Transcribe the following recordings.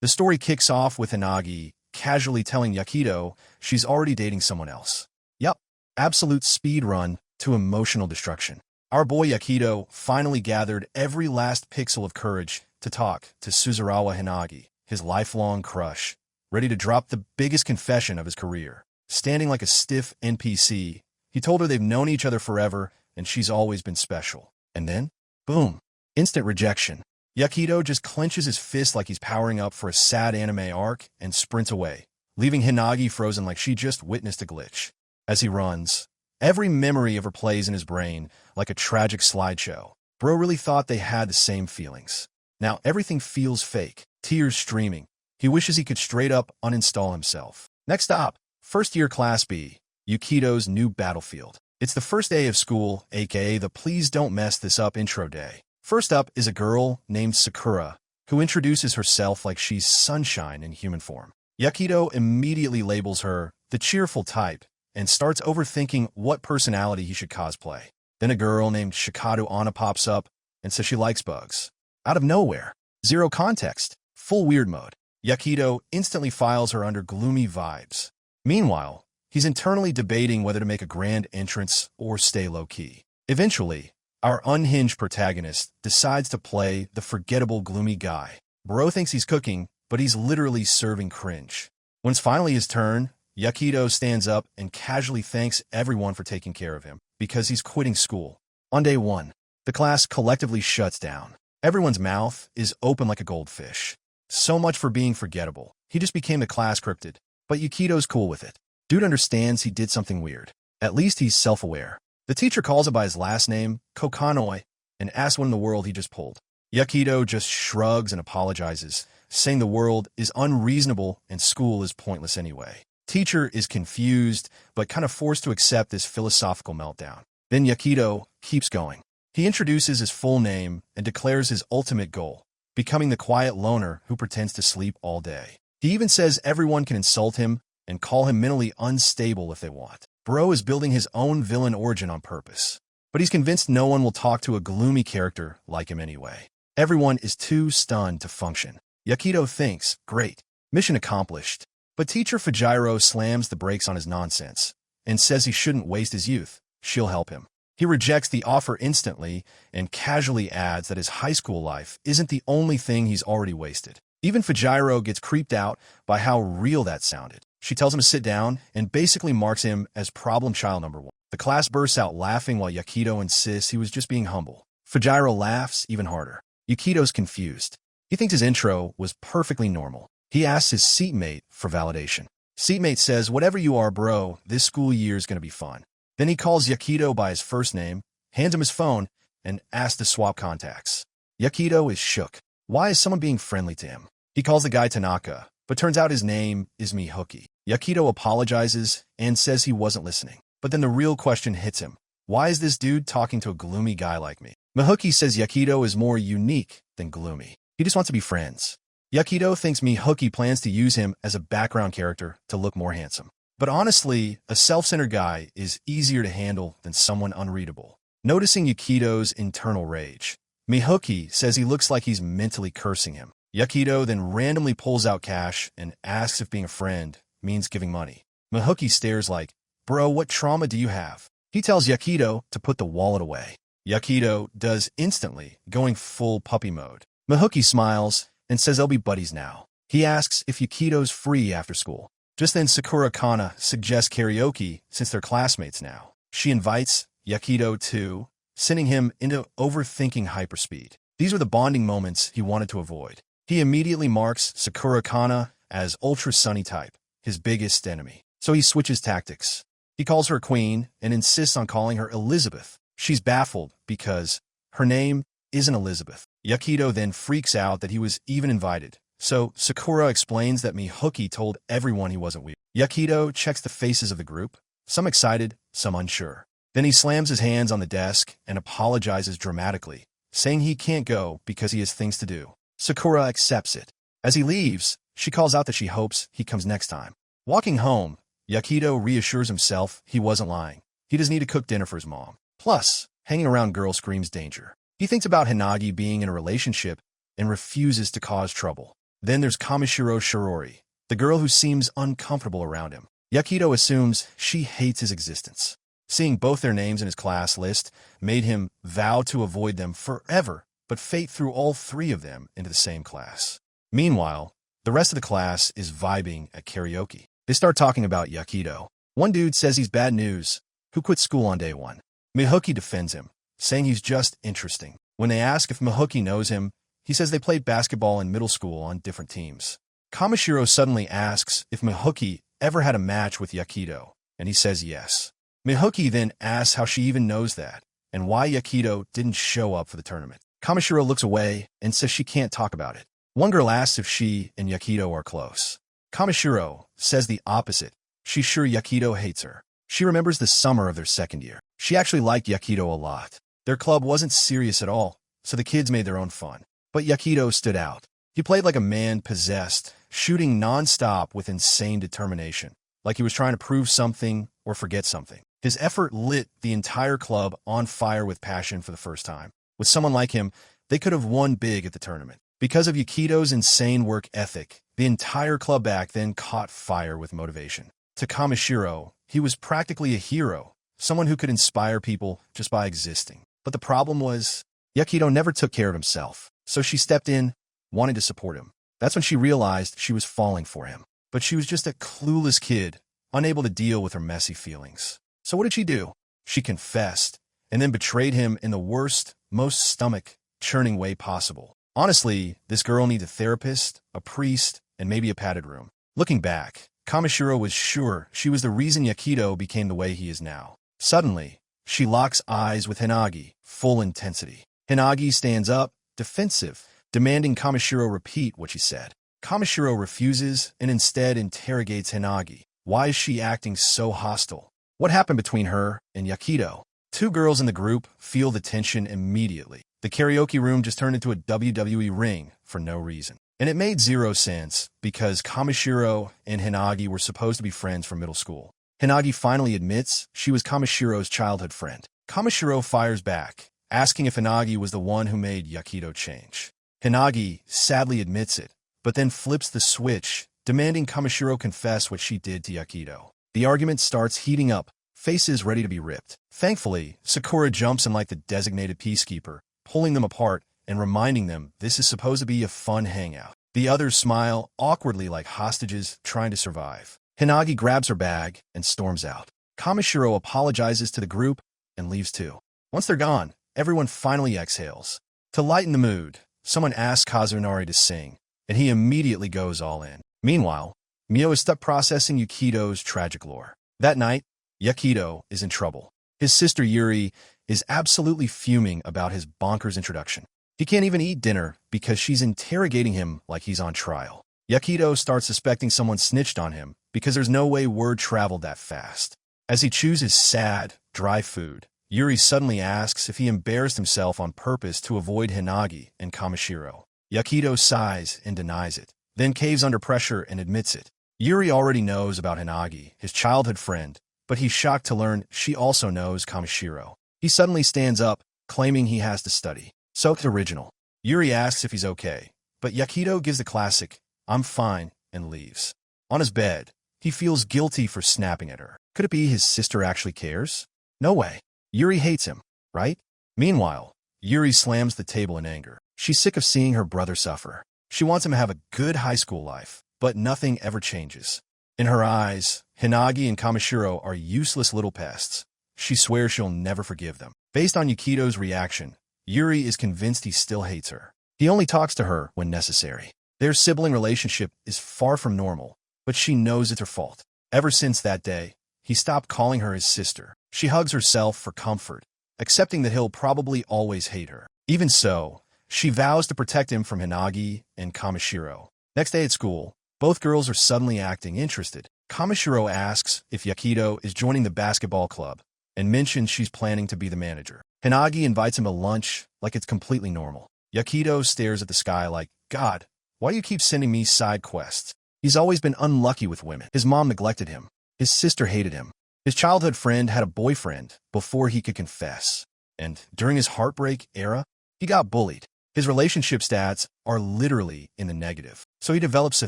The story kicks off with Hinagi casually telling Yakido she's already dating someone else. Yup, absolute speed run to emotional destruction. Our boy Yakido finally gathered every last pixel of courage to talk to Suzurawa Hinagi, his lifelong crush, ready to drop the biggest confession of his career. Standing like a stiff NPC, he told her they've known each other forever and she's always been special. And then, boom, instant rejection. Yakido just clenches his fist like he's powering up for a sad anime arc and sprints away, leaving Hinagi frozen like she just witnessed a glitch. As he runs, every memory of her plays in his brain like a tragic slideshow. Bro really thought they had the same feelings. Now everything feels fake, tears streaming. He wishes he could straight up uninstall himself. Next up, first year Class B, Yukido's new battlefield. It's the first day of school, aka the Please Don't Mess This Up intro day. First up is a girl named Sakura, who introduces herself like she's sunshine in human form. Yakido immediately labels her the cheerful type and starts overthinking what personality he should cosplay. Then a girl named Shikado Anna pops up and says she likes bugs. Out of nowhere. Zero context. Full weird mode. Yakido instantly files her under gloomy vibes. Meanwhile, he's internally debating whether to make a grand entrance or stay low-key. Eventually, our unhinged protagonist decides to play the forgettable gloomy guy. Bro thinks he's cooking, but he's literally serving cringe. When it's finally his turn, Yakido stands up and casually thanks everyone for taking care of him, because he's quitting school. On day one, the class collectively shuts down. Everyone's mouth is open like a goldfish. So much for being forgettable. He just became the class cryptid, but Yakido's cool with it. Dude understands he did something weird. At least he's self-aware. The teacher calls him by his last name, Kokanoi, and asks what in the world he just pulled. Yakido just shrugs and apologizes, saying the world is unreasonable and school is pointless anyway. Teacher is confused, but kind of forced to accept this philosophical meltdown. Then Yakido keeps going. He introduces his full name and declares his ultimate goal, becoming the quiet loner who pretends to sleep all day. He even says everyone can insult him and call him mentally unstable if they want. Bro is building his own villain origin on purpose, but he's convinced no one will talk to a gloomy character like him anyway. Everyone is too stunned to function. Yakido thinks, great, mission accomplished. But teacher Fujiro slams the brakes on his nonsense and says he shouldn't waste his youth. She'll help him. He rejects the offer instantly and casually adds that his high school life isn't the only thing he's already wasted. Even Fujiro gets creeped out by how real that sounded. She tells him to sit down and basically marks him as problem child number one. The class bursts out laughing while Yakido insists he was just being humble. Fujiro laughs even harder. Yakido's confused. He thinks his intro was perfectly normal. He asks his seatmate for validation. Seatmate says, whatever you are, bro, this school year is going to be fun. Then he calls Yakido by his first name, hands him his phone, and asks to swap contacts. Yakido is shook. Why is someone being friendly to him? He calls the guy Tanaka, but turns out his name is Mihoki. Yakido apologizes and says he wasn't listening. But then the real question hits him. Why is this dude talking to a gloomy guy like me? Mihoki says Yakido is more unique than gloomy. He just wants to be friends. Yakido thinks Mihoki plans to use him as a background character to look more handsome. But honestly, a self-centered guy is easier to handle than someone unreadable. Noticing Yakido's internal rage, Mihoki says he looks like he's mentally cursing him. Yakido then randomly pulls out cash and asks if being a friend means giving money. Mihoki stares like, bro, what trauma do you have? He tells Yakido to put the wallet away. Yakido does instantly, going full puppy mode. Mihoki smiles and says they'll be buddies now. He asks if Yakido's free after school. Just then Sakura Kana suggests karaoke since they're classmates now. She invites Yakido too, sending him into overthinking hyperspeed. These were the bonding moments he wanted to avoid. He immediately marks Sakura Kana as Ultra Sunny type, his biggest enemy. So he switches tactics. He calls her queen and insists on calling her Elizabeth. She's baffled because her name isn't Elizabeth. Yakido then freaks out that he was even invited. So Sakura explains that Mihoki told everyone he wasn't weird. Yakido checks the faces of the group, some excited, some unsure. Then he slams his hands on the desk and apologizes dramatically, saying he can't go because he has things to do. Sakura accepts it. As he leaves, she calls out that she hopes he comes next time. Walking home, Yakido reassures himself he wasn't lying. He doesn't need to cook dinner for his mom. Plus, hanging around girls screams danger. He thinks about Hinagi being in a relationship and refuses to cause trouble. Then there's Kamishiro Shirori, the girl who seems uncomfortable around him. Yakido assumes she hates his existence. Seeing both their names in his class list made him vow to avoid them forever, but fate threw all three of them into the same class. Meanwhile, the rest of the class is vibing at karaoke. They start talking about Yakido. One dude says he's bad news, who quit school on day one. Mihuki defends him, saying he's just interesting. When they ask if Mihuki knows him, he says they played basketball in middle school on different teams. Kamishiro suddenly asks if Mihuki ever had a match with Yakido, and he says yes. Mihuki then asks how she even knows that, and why Yakido didn't show up for the tournament. Kamishiro looks away and says she can't talk about it. One girl asks if she and Yakido are close. Kamishiro says the opposite. She's sure Yakido hates her. She remembers the summer of their second year. She actually liked Yakido a lot. Their club wasn't serious at all, so the kids made their own fun. But Yakido stood out. He played like a man possessed, shooting non-stop with insane determination, like he was trying to prove something or forget something. His effort lit the entire club on fire with passion for the first time. With someone like him, they could have won big at the tournament. Because of Yakido's insane work ethic, the entire club back then caught fire with motivation. To Kamishiro, he was practically a hero, someone who could inspire people just by existing. But the problem was, Yakido never took care of himself, so she stepped in, wanting to support him. That's when she realized she was falling for him. But she was just a clueless kid, unable to deal with her messy feelings. So what did she do? She confessed, and then betrayed him in the worst, most stomach-churning way possible. Honestly, this girl needs a therapist, a priest, and maybe a padded room. Looking back, Kamishiro was sure she was the reason Yakido became the way he is now. Suddenly, she locks eyes with Hinagi, full intensity. Hinagi stands up, defensive, demanding Kamishiro repeat what she said. Kamishiro refuses and instead interrogates Hinagi. Why is she acting so hostile? What happened between her and Yakido? Two girls in the group feel the tension immediately. The karaoke room just turned into a WWE ring for no reason. And it made zero sense because Kamishiro and Hinagi were supposed to be friends from middle school. Hinagi finally admits she was Kamishiro's childhood friend. Kamishiro fires back, asking if Hinagi was the one who made Yakido change. Hinagi sadly admits it, but then flips the switch, demanding Kamishiro confess what she did to Yakido. The argument starts heating up, faces ready to be ripped. Thankfully, Sakura jumps in like the designated peacekeeper, pulling them apart and reminding them this is supposed to be a fun hangout. The others smile awkwardly like hostages trying to survive. Hinagi grabs her bag and storms out. Kamishiro apologizes to the group and leaves too. Once they're gone, everyone finally exhales. To lighten the mood, someone asks Kazunari to sing, and he immediately goes all in. Meanwhile, Mio is stuck processing Yakido's tragic lore. That night, Yakido is in trouble. His sister Yuri is absolutely fuming about his bonkers introduction. He can't even eat dinner because she's interrogating him like he's on trial. Yakido starts suspecting someone snitched on him because there's no way word traveled that fast. As he chews his sad, dry food, Yuri suddenly asks if he embarrassed himself on purpose to avoid Hinagi and Kamishiro. Yakido sighs and denies it, then caves under pressure and admits it. Yuri already knows about Hinagi, his childhood friend, but he's shocked to learn she also knows Kamishiro. He suddenly stands up, claiming he has to study. So it's original. Yuri asks if he's okay, but Yakido gives the classic, "I'm fine," and leaves. On his bed, he feels guilty for snapping at her. Could it be his sister actually cares? No way. Yuri hates him, right? Meanwhile, Yuri slams the table in anger. She's sick of seeing her brother suffer. She wants him to have a good high school life, but nothing ever changes. In her eyes, Hinagi and Kamishiro are useless little pests. She swears she'll never forgive them. Based on Yakido's reaction, Yuri is convinced he still hates her. He only talks to her when necessary. Their sibling relationship is far from normal, but she knows it's her fault. Ever since that day, he stopped calling her his sister. She hugs herself for comfort, accepting that he'll probably always hate her. Even so, she vows to protect him from Hinagi and Kamishiro. Next day at school, both girls are suddenly acting interested. Kamishiro asks if Yakido is joining the basketball club and mentions she's planning to be the manager. Hinagi invites him to lunch like it's completely normal. Yakido stares at the sky like, "God, why do you keep sending me side quests?" He's always been unlucky with women. His mom neglected him. His sister hated him. His childhood friend had a boyfriend before he could confess. And during his heartbreak era, he got bullied. His relationship stats are literally in the negative. So he develops a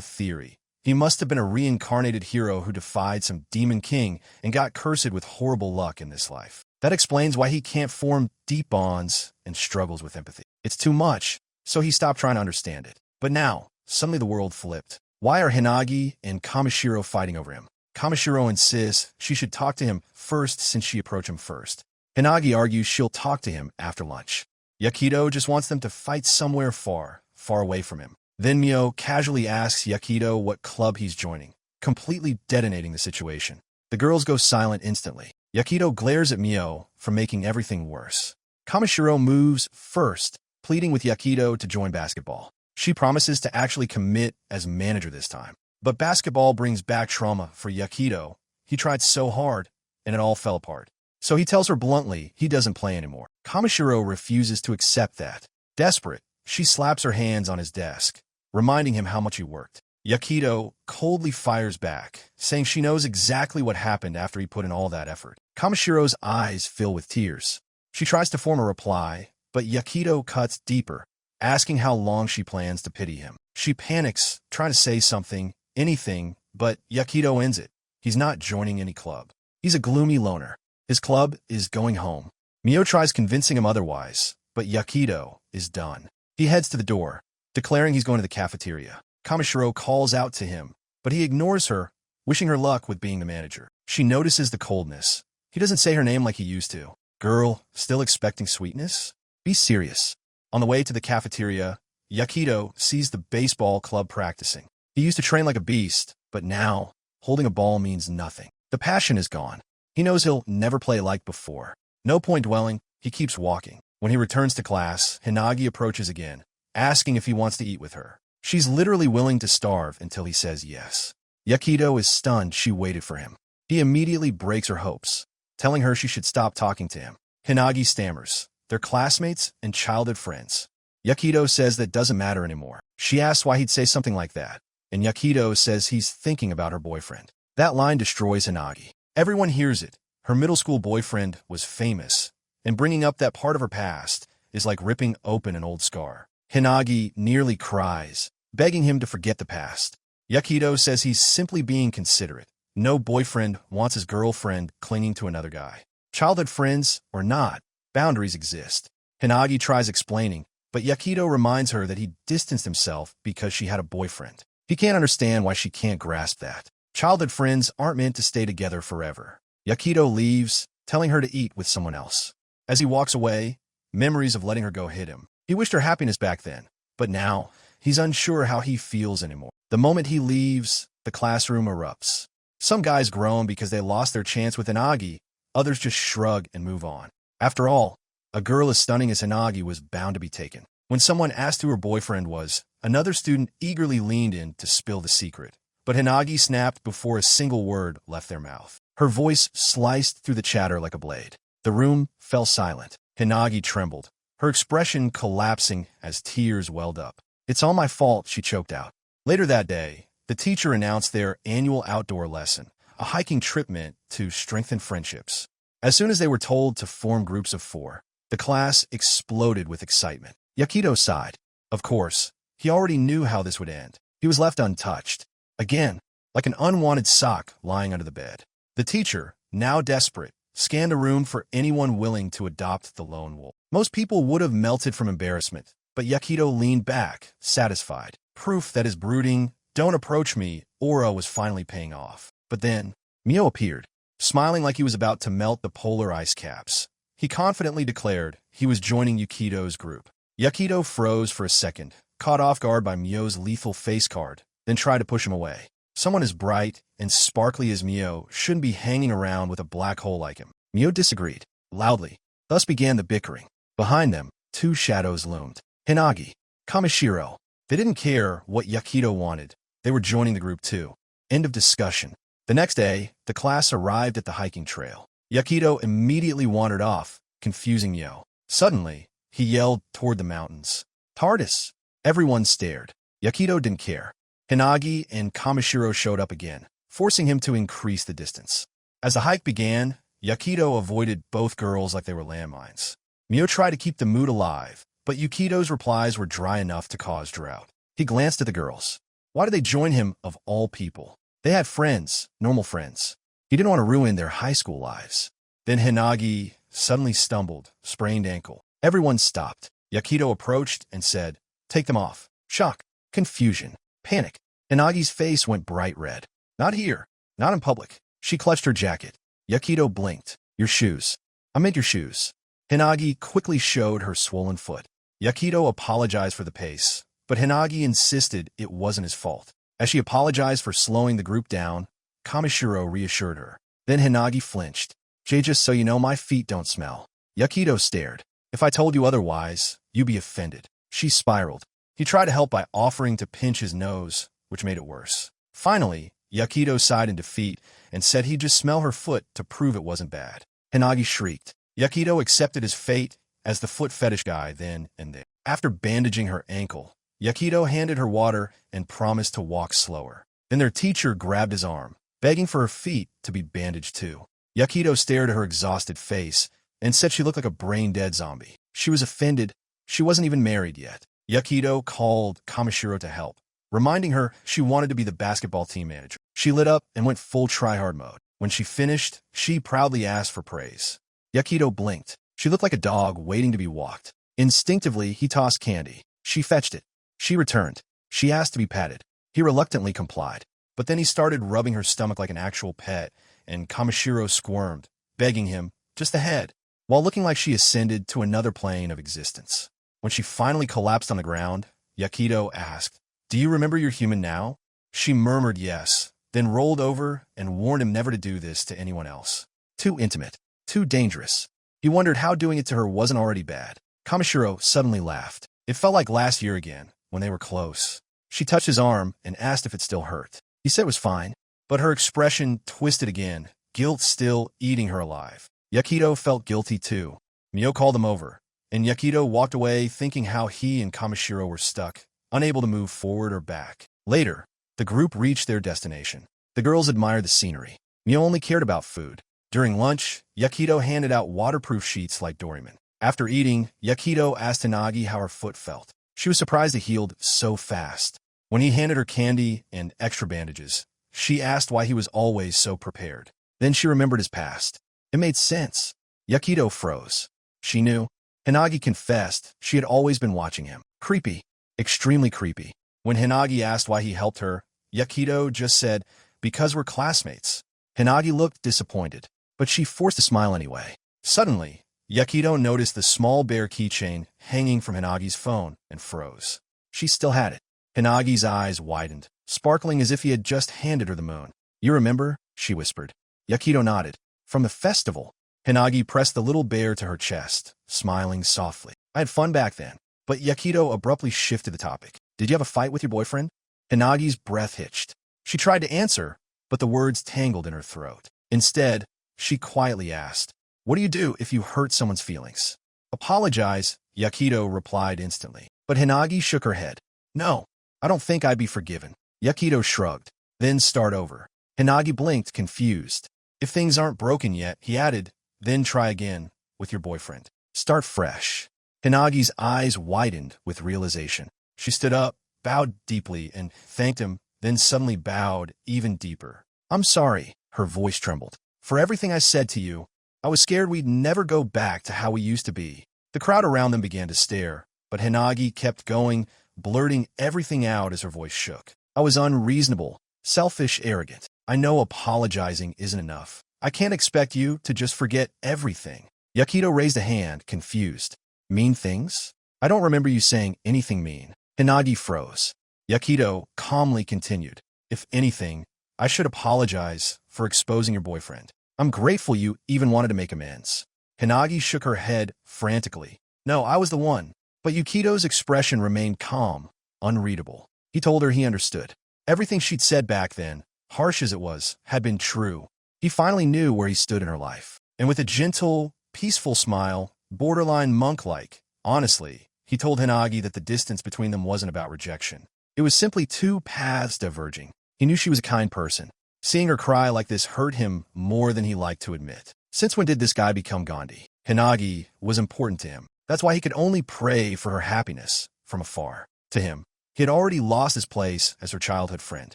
theory. He must have been a reincarnated hero who defied some demon king and got cursed with horrible luck in this life. That explains why he can't form deep bonds and struggles with empathy. It's too much, so he stopped trying to understand it. But now, suddenly the world flipped. Why are Hinagi and Kamishiro fighting over him? Kamishiro insists she should talk to him first since she approached him first. Hinagi argues she'll talk to him after lunch. Yakido just wants them to fight somewhere far, far away from him. Then Mio casually asks Yakido what club he's joining, completely detonating the situation. The girls go silent instantly. Yakido glares at Mio for making everything worse. Kamishiro moves first, pleading with Yakido to join basketball. She promises to actually commit as manager this time. But basketball brings back trauma for Yakido. He tried so hard, and it all fell apart. So he tells her bluntly he doesn't play anymore. Kamishiro refuses to accept that. Desperate, she slaps her hands on his desk, reminding him how much he worked. Yakido coldly fires back, saying she knows exactly what happened after he put in all that effort. Kamishiro's eyes fill with tears. She tries to form a reply, but Yakido cuts deeper, asking how long she plans to pity him. She panics, trying to say something, anything, but Yakido ends it. He's not joining any club. He's a gloomy loner. His club is going home. Mio tries convincing him otherwise, but Yakido is done. He heads to the door, declaring he's going to the cafeteria. Kamishiro calls out to him, but he ignores her, wishing her luck with being the manager. She notices the coldness. He doesn't say her name like he used to. Girl, still expecting sweetness? Be serious. On the way to the cafeteria, Yakido sees the baseball club practicing. He used to train like a beast, but now, holding a ball means nothing. The passion is gone. He knows he'll never play like before. No point dwelling, he keeps walking. When he returns to class, Hinagi approaches again, asking if he wants to eat with her. She's literally willing to starve until he says yes. Yakido is stunned she waited for him. He immediately breaks her hopes, telling her she should stop talking to him. Hinagi stammers. They're classmates and childhood friends. Yakido says that doesn't matter anymore. She asks why he'd say something like that, and Yakido says he's thinking about her boyfriend. That line destroys Hinagi. Everyone hears it. Her middle school boyfriend was famous, and bringing up that part of her past is like ripping open an old scar. Hinagi nearly cries, begging him to forget the past. Yakido says he's simply being considerate. No boyfriend wants his girlfriend clinging to another guy. Childhood friends or not, boundaries exist. Hinagi tries explaining, but Yakido reminds her that he distanced himself because she had a boyfriend. He can't understand why she can't grasp that. Childhood friends aren't meant to stay together forever. Yakido leaves, telling her to eat with someone else. As he walks away, memories of letting her go hit him. He wished her happiness back then, but now he's unsure how he feels anymore. The moment he leaves, the classroom erupts. Some guys groan because they lost their chance with Hinagi, others just shrug and move on. After all, a girl as stunning as Hinagi was bound to be taken. When someone asked who her boyfriend was, another student eagerly leaned in to spill the secret. But Hinagi snapped before a single word left their mouth. Her voice sliced through the chatter like a blade. The room fell silent. Hinagi trembled, her expression collapsing as tears welled up. "It's all my fault," she choked out. Later that day, the teacher announced their annual outdoor lesson, a hiking trip meant to strengthen friendships. As soon as they were told to form groups of 4, the class exploded with excitement. Yakido sighed. Of course, he already knew how this would end. He was left untouched. Again, like an unwanted sock lying under the bed. The teacher, now desperate, scanned the room for anyone willing to adopt the lone wolf. Most people would have melted from embarrassment, but Yakido leaned back, satisfied. Proof that his brooding, "don't approach me" aura was finally paying off. But then, Mio appeared, smiling like he was about to melt the polar ice caps. He confidently declared he was joining Yakido's group. Yakido froze for a second, caught off guard by Mio's lethal face card, then tried to push him away. Someone as bright and sparkly as Mio shouldn't be hanging around with a black hole like him. Mio disagreed, loudly. Thus began the bickering. Behind them, 2 shadows loomed. Hinagi, Kamishiro. They didn't care what Yakido wanted. They were joining the group too. End of discussion. The next day, the class arrived at the hiking trail. Yakido immediately wandered off, confusing Mio. Suddenly, he yelled toward the mountains. "TARDIS!" Everyone stared. Yakido didn't care. Hinagi and Kamishiro showed up again, forcing him to increase the distance. As the hike began, Yakido avoided both girls like they were landmines. Mio tried to keep the mood alive, But Yukido's replies were dry enough to cause drought. He glanced at the girls. Why did they join him of all people? They had friends, normal friends. He didn't want to ruin their high school lives. Then Hinagi suddenly stumbled, sprained ankle. Everyone stopped. Yakido approached and said, "Take them off." Shock, confusion, panic. Hinagi's face went bright red. "Not here. Not in public." She clutched her jacket. Yakido blinked. "Your shoes." "I meant your shoes." Hinagi quickly showed her swollen foot. Yakido apologized for the pace, but Hinagi insisted it wasn't his fault. As she apologized for slowing the group down, Kamishiro reassured her. Then Hinagi flinched. "Just so you know, my feet don't smell." Yakido stared. "If I told you otherwise, you'd be offended." She spiraled. He tried to help by offering to pinch his nose, which made it worse. Finally, Yakido sighed in defeat and said he'd just smell her foot to prove it wasn't bad. Hinagi shrieked. Yakido accepted his fate as the foot fetish guy then and there. After bandaging her ankle, Yakido handed her water and promised to walk slower. Then their teacher grabbed his arm, begging for her feet to be bandaged too. Yakido stared at her exhausted face and said she looked like a brain-dead zombie. She was offended. She wasn't even married yet. Yakido called Kamishiro to help, reminding her she wanted to be the basketball team manager. She lit up and went full try-hard mode. When she finished, she proudly asked for praise. Yakido blinked. She looked like a dog waiting to be walked. Instinctively, he tossed candy. She fetched it. She returned. She asked to be patted. He reluctantly complied. But then he started rubbing her stomach like an actual pet, and Kamishiro squirmed, begging him, just ahead, while looking like she ascended to another plane of existence. When she finally collapsed on the ground, Yakido asked, "Do you remember you're human now?" She murmured yes, then rolled over and warned him never to do this to anyone else. Too intimate. Too dangerous. He wondered how doing it to her wasn't already bad. Kamishiro suddenly laughed. It felt like last year again, when they were close. She touched his arm and asked if it still hurt. He said it was fine, but her expression twisted again, guilt still eating her alive. Yakido felt guilty too. Mio called them over, and Yakido walked away thinking how he and Kamishiro were stuck, unable to move forward or back. Later, the group reached their destination. The girls admired the scenery. Mio only cared about food. During lunch, Yakido handed out waterproof sheets like Doraemon. After eating, Yakido asked Hinagi how her foot felt. She was surprised it healed so fast. When he handed her candy and extra bandages, she asked why he was always so prepared. Then she remembered his past. It made sense. Yakido froze. She knew. Hinagi confessed she had always been watching him. Creepy. Extremely creepy. When Hinagi asked why he helped her, Yakido just said, "Because we're classmates." Hinagi looked disappointed, but she forced a smile anyway. Suddenly, Yakido noticed the small bear keychain hanging from Hinagi's phone and froze. She still had it. Hinagi's eyes widened, sparkling as if he had just handed her the moon. "You remember?" she whispered. Yakido nodded. "From the festival." Hinagi pressed the little bear to her chest, smiling softly. "I had fun back then." But Yakido abruptly shifted the topic. "Did you have a fight with your boyfriend?" Hinagi's breath hitched. She tried to answer, but the words tangled in her throat. Instead, she quietly asked, "What do you do if you hurt someone's feelings?" "Apologize," Yakido replied instantly. But Hinagi shook her head. "No, I don't think I'd be forgiven." Yakido shrugged. "Then start over." Hinagi blinked, confused. "If things aren't broken yet," he added, "then try again with your boyfriend. Start fresh." Hinagi's eyes widened with realization. She stood up, bowed deeply, and thanked him, then suddenly bowed even deeper. "I'm sorry," her voice trembled, "for everything I said to you. I was scared we'd never go back to how we used to be." The crowd around them began to stare, but Hinagi kept going, blurting everything out as her voice shook. "I was unreasonable, selfish, arrogant. I know apologizing isn't enough. I can't expect you to just forget everything." Yakido raised a hand, confused. "Mean things? I don't remember you saying anything mean." Hinagi froze. Yakido calmly continued, "If anything, I should apologize for exposing your boyfriend. I'm grateful you even wanted to make amends." Hinagi shook her head frantically. "No, I was the one." But Yakido's expression remained calm, unreadable. He told her he understood. Everything she'd said back then, harsh as it was, had been true. He finally knew where he stood in her life. And with a gentle, peaceful smile, borderline monk-like, honestly, he told Hinagi that the distance between them wasn't about rejection. It was simply two paths diverging. He knew she was a kind person. Seeing her cry like this hurt him more than he liked to admit. Since when did this guy become Gandhi? Hinagi was important to him. That's why he could only pray for her happiness from afar. To him, he had already lost his place as her childhood friend.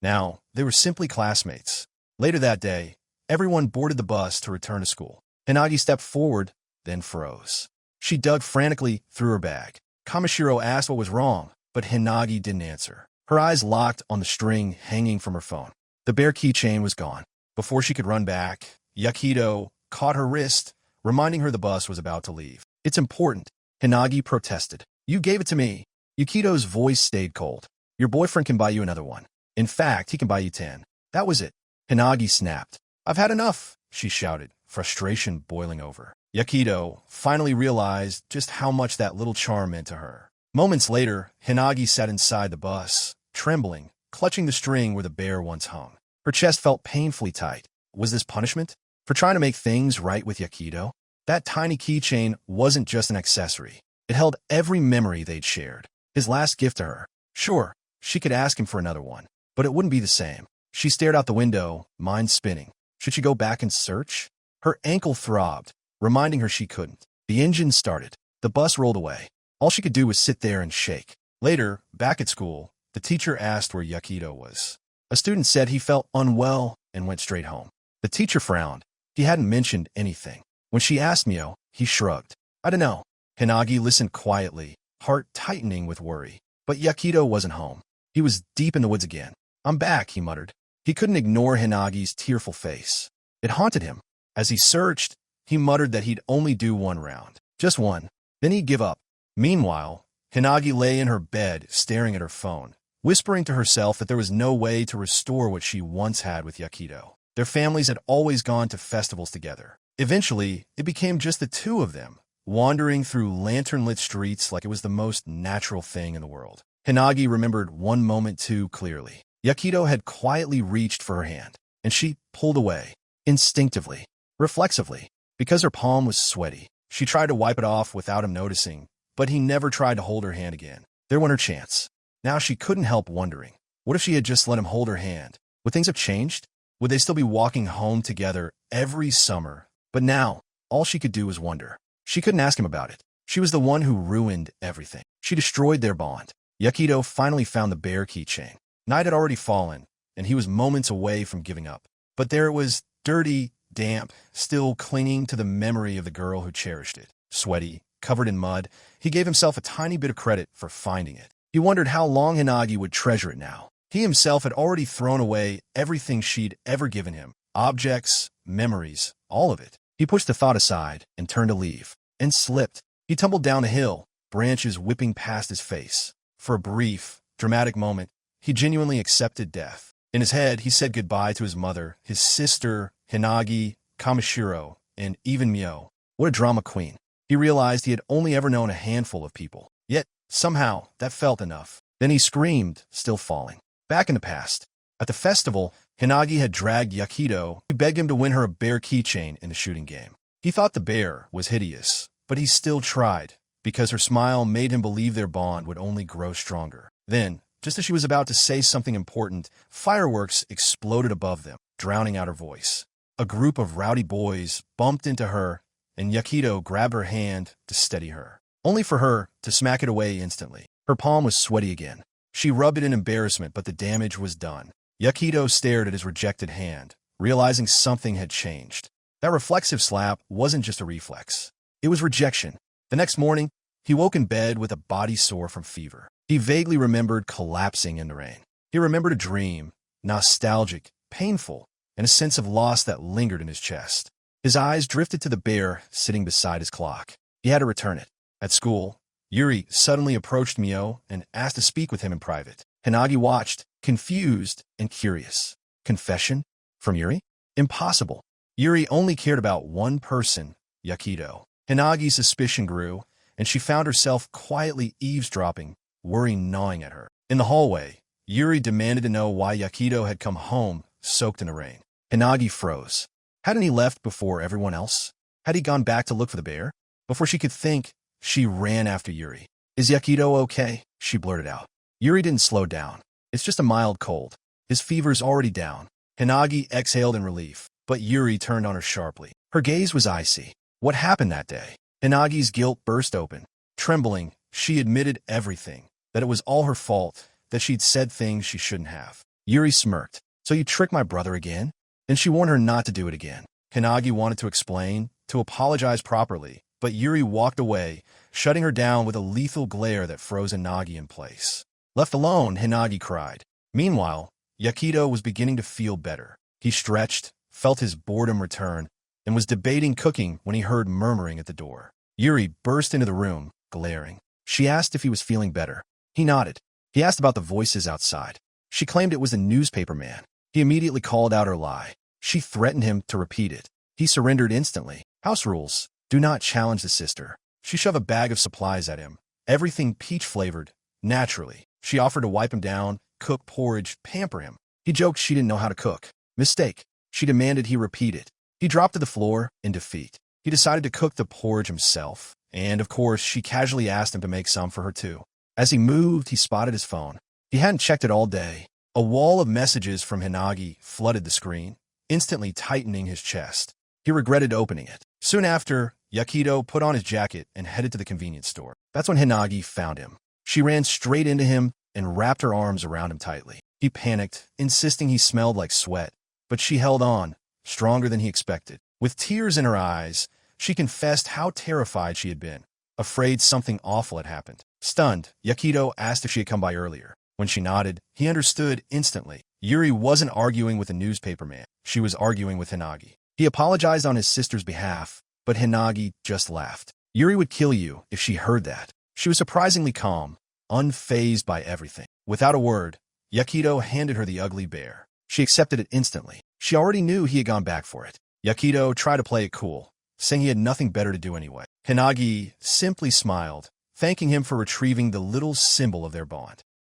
Now, they were simply classmates. Later that day, everyone boarded the bus to return to school. Hinagi stepped forward, then froze. She dug frantically through her bag. Kamishiro asked what was wrong, but Hinagi didn't answer. Her eyes locked on the string hanging from her phone. The bear keychain was gone. Before she could run back, Yakido caught her wrist, reminding her the bus was about to leave. "It's important," Hinagi protested. "You gave it to me." Yakido's voice stayed cold. "Your boyfriend can buy you another one. In fact, he can buy you 10. That was it." Hinagi snapped. "I've had enough," she shouted, frustration boiling over. Yakido finally realized just how much that little charm meant to her. Moments later, Hinagi sat inside the bus, trembling, clutching the string where the bear once hung. Her chest felt painfully tight. Was this punishment for trying to make things right with Yakido? That tiny keychain wasn't just an accessory. It held every memory they'd shared. His last gift to her. Sure, she could ask him for another one, but it wouldn't be the same. She stared out the window, mind spinning. Should she go back and search? Her ankle throbbed, reminding her she couldn't. The engine started. The bus rolled away. All she could do was sit there and shake. Later, back at school, the teacher asked where Yakido was. A student said he felt unwell and went straight home. The teacher frowned. He hadn't mentioned anything. When she asked Mio, he shrugged. "I don't know." Hinagi listened quietly, heart tightening with worry. But Yakido wasn't home. He was deep in the woods again. "I'm back," he muttered. He couldn't ignore Hinagi's tearful face. It haunted him. As he searched, he muttered that he'd only do one round. Just one. Then he'd give up. Meanwhile, Hinagi lay in her bed, staring at her phone, whispering to herself that there was no way to restore what she once had with Yakido. Their families had always gone to festivals together. Eventually, it became just the two of them, wandering through lantern-lit streets like it was the most natural thing in the world. Hinagi remembered one moment too clearly. Yakido had quietly reached for her hand, and she pulled away, instinctively, reflexively. Because her palm was sweaty, she tried to wipe it off without him noticing, but he never tried to hold her hand again. There went her chance. Now she couldn't help wondering, what if she had just let him hold her hand? Would things have changed? Would they still be walking home together every summer? But now, all she could do was wonder. She couldn't ask him about it. She was the one who ruined everything. She destroyed their bond. Yakido finally found the bear keychain. Night had already fallen, and he was moments away from giving up. But there it was, dirty, damp, still clinging to the memory of the girl who cherished it. Sweaty, covered in mud, he gave himself a tiny bit of credit for finding it. He wondered how long Hinagi would treasure it now. He himself had already thrown away everything she'd ever given him. Objects, memories, all of it. He pushed the thought aside and turned to leave, and slipped. He tumbled down a hill, branches whipping past his face. For a brief, dramatic moment, he genuinely accepted death. In his head, he said goodbye to his mother, his sister, Hinagi, Kamishiro, and even Mio. What a drama queen. He realized he had only ever known a handful of people. Yet, somehow, that felt enough. Then he screamed, still falling. Back in the past, at the festival, Hinagi had dragged Yakido to beg him to win her a bear keychain in the shooting game. He thought the bear was hideous, but he still tried, because her smile made him believe their bond would only grow stronger. Then, just as she was about to say something important, fireworks exploded above them, drowning out her voice. A group of rowdy boys bumped into her, and Yakido grabbed her hand to steady her, only for her to smack it away instantly. Her palm was sweaty again. She rubbed it in embarrassment, but the damage was done. Yakido stared at his rejected hand, realizing something had changed. That reflexive slap wasn't just a reflex. It was rejection. The next morning, he woke in bed with a body sore from fever. He vaguely remembered collapsing in the rain. He remembered a dream, nostalgic, painful, and a sense of loss that lingered in his chest. His eyes drifted to the bear sitting beside his clock. He had to return it. At school, Yuri suddenly approached Mio and asked to speak with him in private. Hinagi watched, confused and curious. Confession? From Yuri? Impossible. Yuri only cared about one person, Yakido. Hinagi's suspicion grew, and she found herself quietly eavesdropping, worry gnawing at her. In the hallway, Yuri demanded to know why Yakido had come home, soaked in the rain. Hinagi froze. Hadn't he left before everyone else? Had he gone back to look for the bear? Before she could think, she ran after Yuri. "Is Yakido okay?" she blurted out. Yuri didn't slow down. "It's just a mild cold. His fever's already down." Hinagi exhaled in relief, but Yuri turned on her sharply. Her gaze was icy. "What happened that day?" Hinagi's guilt burst open. Trembling, she admitted everything, that it was all her fault, that she'd said things she shouldn't have. Yuri smirked. So you tricked my brother again? And she warned her not to do it again. Hinagi wanted to explain, to apologize properly, but Yuri walked away, shutting her down with a lethal glare that froze Hinagi in place. Left alone, Hinagi cried. Meanwhile, Yakido was beginning to feel better. He stretched, felt his boredom return, and was debating cooking when he heard murmuring at the door. Yuri burst into the room, glaring. She asked if he was feeling better. He nodded. He asked about the voices outside. She claimed it was the newspaper man. He immediately called out her lie. She threatened him to repeat it. He surrendered instantly. House rules. Do not challenge the sister. She shoved a bag of supplies at him. Everything peach-flavored. Naturally. She offered to wipe him down, cook porridge, pamper him. He joked she didn't know how to cook. Mistake. She demanded he repeat it. He dropped to the floor in defeat. He decided to cook the porridge himself. And, of course, she casually asked him to make some for her too. As he moved, he spotted his phone. He hadn't checked it all day. A wall of messages from Hinagi flooded the screen, instantly tightening his chest. He regretted opening it. Soon after, Yakido put on his jacket and headed to the convenience store. That's when Hinagi found him. She ran straight into him and wrapped her arms around him tightly. He panicked, insisting he smelled like sweat, but she held on, stronger than he expected. With tears in her eyes, she confessed how terrified she had been, afraid something awful had happened. Stunned, Yakido asked if she had come by earlier. When she nodded, he understood instantly. Yuri wasn't arguing with a newspaper man. She was arguing with Hinagi. He apologized on his sister's behalf, but Hinagi just laughed. Yuri would kill you if she heard that. She was surprisingly calm, unfazed by everything. Without a word, Yakido handed her the ugly bear. She accepted it instantly. She already knew he had gone back for it. Yakido tried to play it cool, saying he had nothing better to do anyway. Hinagi simply smiled, thanking him for retrieving the little symbol of their bond.